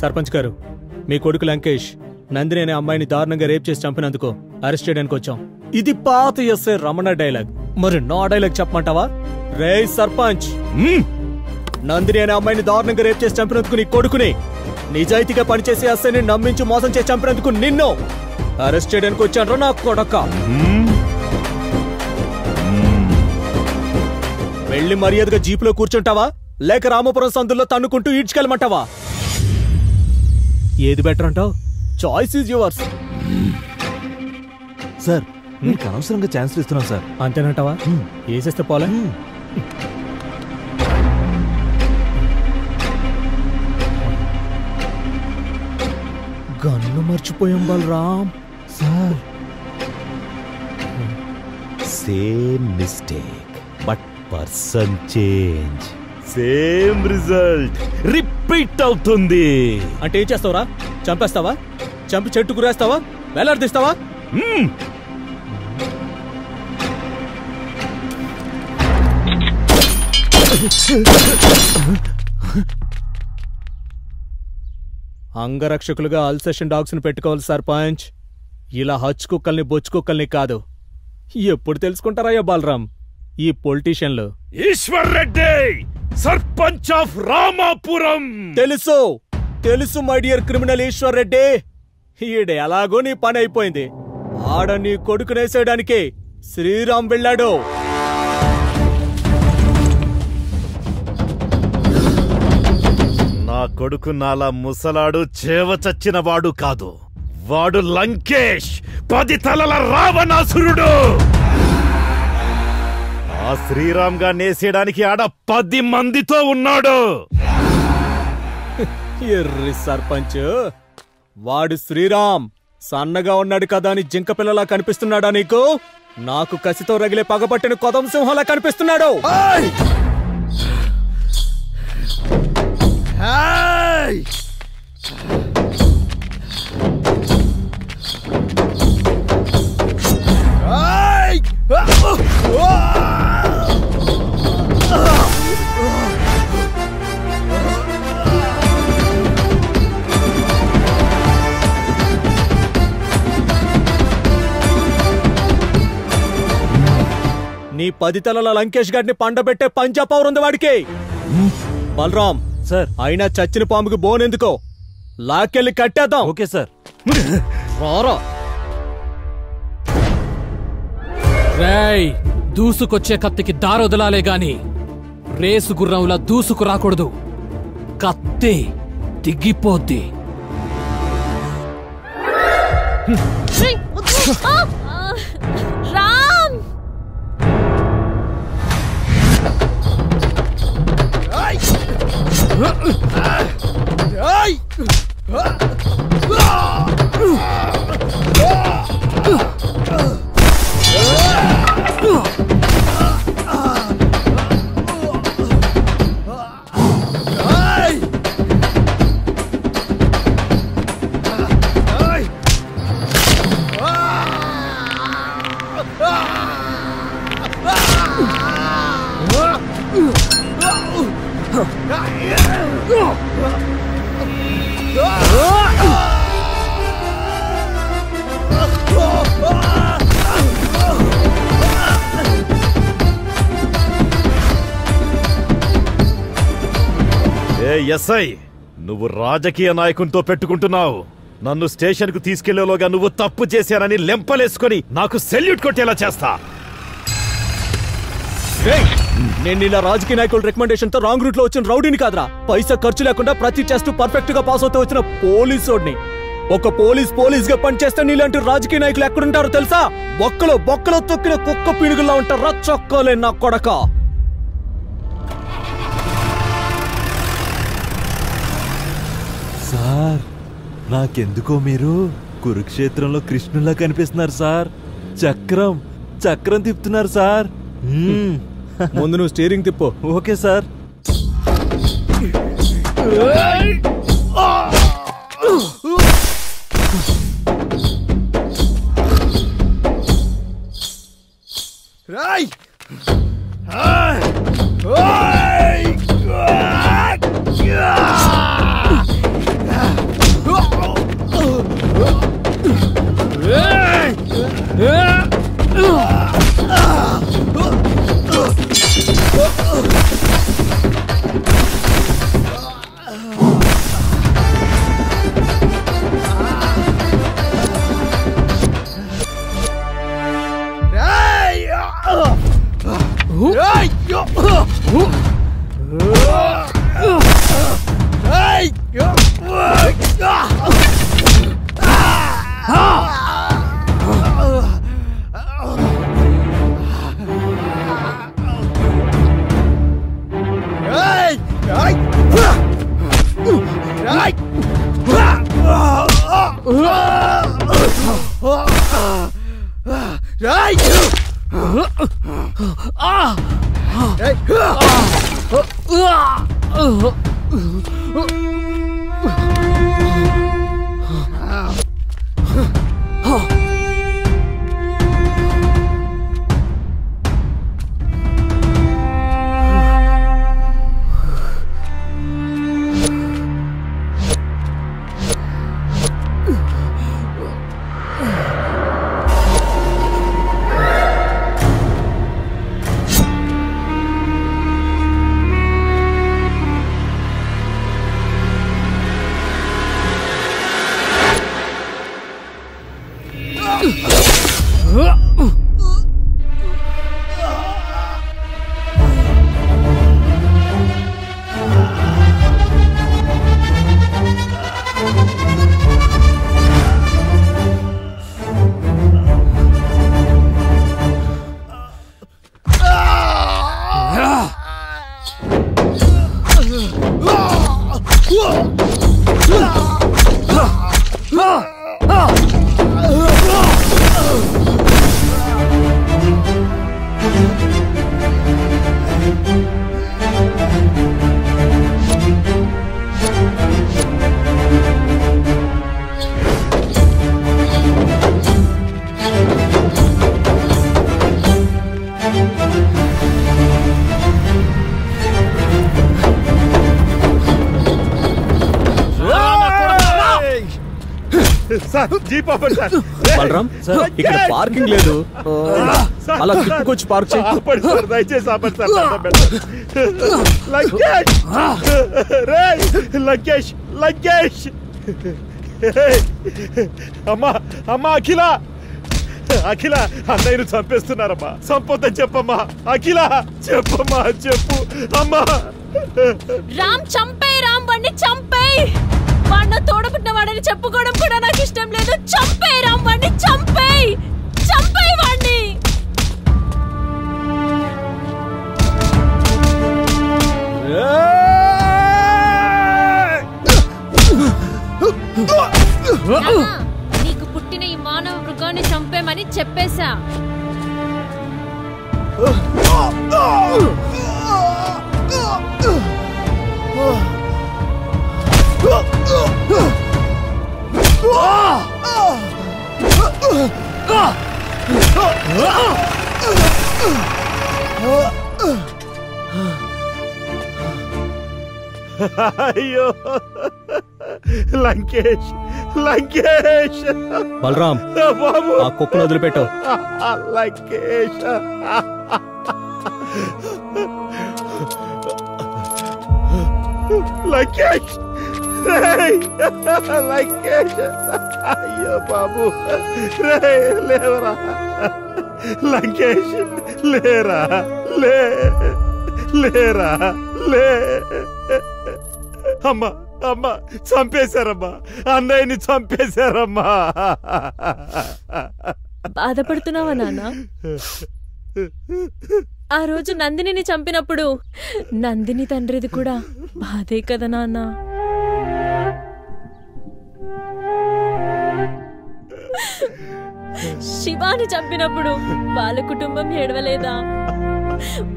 సర్పంచ్ గారు, మీ కొడుకు లంకేష్ నందిని అనే అమ్మాయిని దారుణంగా రేప్ చేసి చంపినందుకు అరెస్ట్ చేయడానికి వచ్చాం. ఇది పాత ఎస్ఐ రమణ డైలాగ్. మరి నా డైలాగ్ చెప్పమంటావా? రే సర్పంచ్, నందిని అనే అమ్మాయిని దారుణంగా రేప్ చేసి చంపినందుకు నీ కొడుకుని, నిజాయితీగా పనిచేసే ఎస్ఐని నమ్మించి మోసం చేసి చంపినందుకు నిన్ను అరెస్ట్ చేయడానికి వచ్చాను నా కొడక. వెళ్ళి మర్యాదగా జీపులో కూర్చుంటావా, లేక రామపురం సందుల్లో తన్నుకుంటూ ఈడ్చుకెళ్ళమంటావా? ఏది బెటర్ అంటావు? Choice is yours. సార్, మీకు అనవసరంగా ఛాన్స్ ఇస్తున్నాం సార్. అంతేనంటావా? వేసేస్తే పోలే. గన్ను మర్చిపోయాం Balaram. Sir, same mistake but person change. Same result repeat అవుతుంది. అంటే ఏం చేస్తావురా? చంపేస్తావా? చంపి చెట్టు గురేస్తావా? వేలాడదీస్తావా? అంగరక్షకులుగా అల్సేషన్ డాగ్స్ ని పెట్టుకోవాలి సర్పంచ్. ఇలా హచ్ కుక్కల్ని బొచ్చు కుక్కల్ని కాదు. ఎప్పుడు తెలుసుకుంటారయ్యా బాలరాం ఈ పొలిటీషియన్లు? ఈశ్వర్ రెడ్డి, సర్పంచ్ ఆఫ్ రామాపురం. తెలుసు తెలుసు my dear criminal Eshwar Reddy. ఈడ ఎలాగో నీ పని అయిపోయింది. ఆడ నీ కొడుకునేసేయడానికి శ్రీరామ్ వెళ్ళాడు. నా కొడుకు నాలా ముసలాడు చేవ చచ్చినవాడు కాదు. వాడు లంకేష్, 10 తలల రావణాసురుడు. ఆ శ్రీరామ్ గా నేసేయడానికి ఆడ 10 మందితో ఉన్నాడు. ఎర్రి సర్పంచ్, వాడు శ్రీరామ్ సన్నగా ఉన్నాడు కదా అని జింక పిల్లలా కనిపిస్తున్నాడా నీకు? నాకు కసితో రగిలే పగబట్టిన కొదం సింహంలా కనిపిస్తున్నాడు. నీ 10 తలల లంకేష్ గారిని పండబెట్టే పంజా పవర్ ఉంది వాడికి. బలరాం సార్, అయినా చచ్చిన పాముకి బోనెందుకో, లాక్కెళ్ళి కట్టేద్దాం. Okay sir. రారా. రేయ్, దూసుకొచ్చే కత్తికి దారొదలాలే గాని రేసు గుర్రంలా దూసుకు రాకూడదు. కత్తి దిగిపోద్ది. రామ్, ఎస్ఐ, నువ్వు రాజకీయ నాయకునితో పెట్టుకుంటున్నావు. నన్ను స్టేషన్ కు తీసుకెళ్లేలోగా నువ్వు తప్పు చేశానని లెంపలేసుకొని నాకు సెల్యూట్ కొట్టేలా చేస్తా. నేను ఇలా రాజకీయ నాయకుల రికమెండేషన్ తో రాంగ్ రూట్ లో వచ్చిన రౌడీని కాదురా. పైసా ఖర్చు లేకుండా ప్రతి టెస్ట్ పర్ఫెక్ట్ గా పాస్ అవుతూ వచ్చిన పోలీసోడిని. ఒక పోలీస్ గా పనిచేస్తే నీలాంటి రాజకీయ నాయకులు ఎక్కడుంటారో తెలుసా? బొక్కలో తొక్కిన కుక్క పీనుగుల్లా ఉంటారా చొక్కోలే నా కొడక. సార్, నాకెందుకో మీరు కురుక్షేత్రంలో కృష్ణుల్లా కనిపిస్తున్నారు సార్. చక్రం తిప్పుతున్నారు సార్. ముందు నువ్వు స్టీరింగ్ తిప్పు. Okay sir. జీప్ ఆపండి సార్. బలరాం ఇక్కడ పార్కింగ్ లేదు, అలా తిప్పుకొచ్చి పార్క్ చేయి. ఆపండి సార్, దయచేసి ఆపండి సార్. లంకేష్, రేయ్ లంకేష్, లంకేష్. అమ్మా అమ్మా, అఖిల అఖిల, అన్నయ్యను చంపేస్తున్నారమ్మా. సంపొద్దని చెప్పమ్మా. అఖిల చెప్పమ్మా, చెప్పు అమ్మా. రామ్ చంపేయ్, రామ్ వాడిని చంపేయ్. వాడిని తోడబుట్టిన వాడని చెప్పుకోవడం కూడా నాకు ఇష్టం లేదు. చంపేయ్ రామ్, వాడిని చంపేయ్, చంపేయ్ వాడిని. నీకు పుట్టిన ఈ మానవ మృగాన్ని చంపేమని చెప్పేశా. అయ్యో లంకేష్, లంకేష్. బలరాం బాబు, ఆ కుక్కను వదిలిపెట్టావు. లంకేష్, లంకేష్, లంకేష్. అయ్యో బాబు, రే లేవరా లంకేష్, లేరా, లేరా, లే. అమ్మా అమ్మా, చంపేశారమ్మా, అన్నయ్యని చంపేశారమ్మా. బాధపడుతున్నావా నాన్న? ఆ రోజు నందినిని చంపినప్పుడు నందిని తండ్రిది కూడా బాధే కదా నాన్న. శివాని చంపినప్పుడు వాళ్ళ కుటుంబం ఏడవలేదా?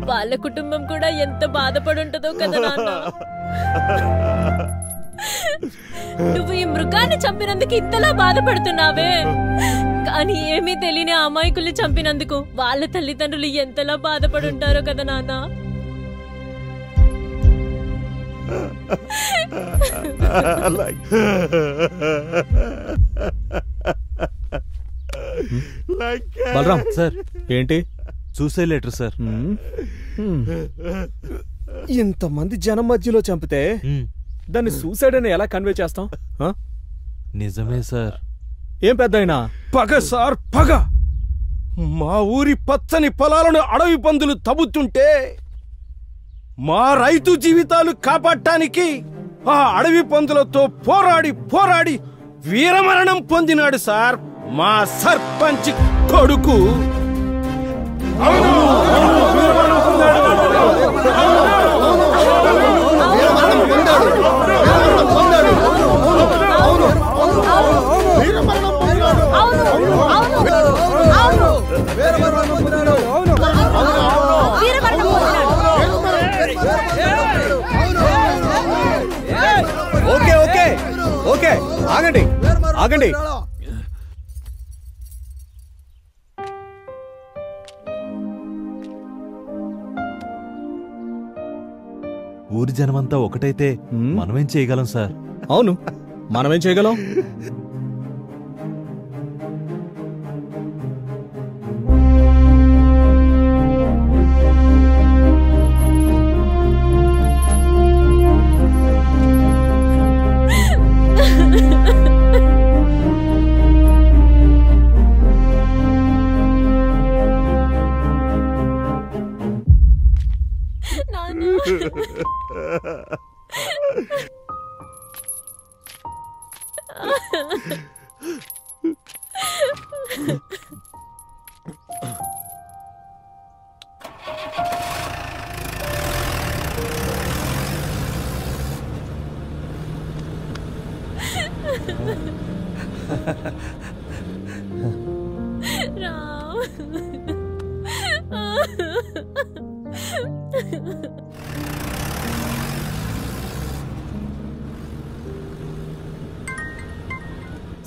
వాళ్ళ కుటుంబం కూడా ఎంత బాధపడుంటదో కదా నాన్న. నువ్వు ఈ మృగాన్ని చంపినందుకు ఇంతలా బాధపడుతున్నావే, కానీ ఏమీ తెలియని అమాయకుల్ని చంపినందుకు వాళ్ళ తల్లిదండ్రులు ఎంతలా బాధపడుంటారో కదా నాన్న. బలరాం సార్ ఏంటి సూసైడ్ లెటర్ సార్. ఇంతమంది జనం మధ్యలో చంపితే దాన్ని సూసైడ్ అని ఎలా కన్వే చేస్తాం? నిజమే సార్. ఏం పెద్దయినా పగ సార్ పగ. మా ఊరి పచ్చని పొలాలను అడవి పందులు తవ్వుతుంటే మా రైతు జీవితాలు కాపాడటానికి ఆ అడవి పందులతో పోరాడి పోరాడి వీరమరణం పొందినాడు సార్ మా సర్పంచ్ కొడుకు. ఓకే ఓకే ఓకే ఆగండి ఆగండి. ఊరి జనమంతా ఒకటైతే మనమేం చేయగలం సార్? అవును, మనమేం చేయగలం?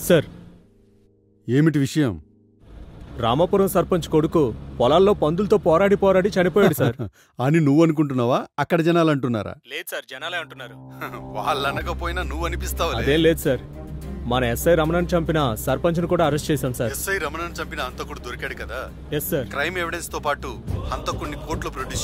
సార్, ఏమిటి విషయం? రామాపురం సర్పంచ్ కొడుకు పొలాల్లో పందులతో పోరాడి పోరాడి చనిపోయాడు సార్. అని నువ్వు అనుకుంటున్నావా? అక్కడ జనాలు అంటున్నారా? లేదు సార్, జనాలే అంటున్నారు. వాళ్ళు అనకపోయినా నువ్వు అనిపిస్తావు. అదేం లేదు సార్, మన ఎస్ఐ రమణని చంపిన సర్పంచ్ను కూడా అరెస్ట్ చేశాం సార్. ఎస్ఐ రమణని చంపిన హంతకుడు దొరికాడు కదా. Yes sir. క్రైమ్ ఎవిడెన్స్ తో పాటు హంతకుడిని కోర్టులో ప్రొడ్యూస్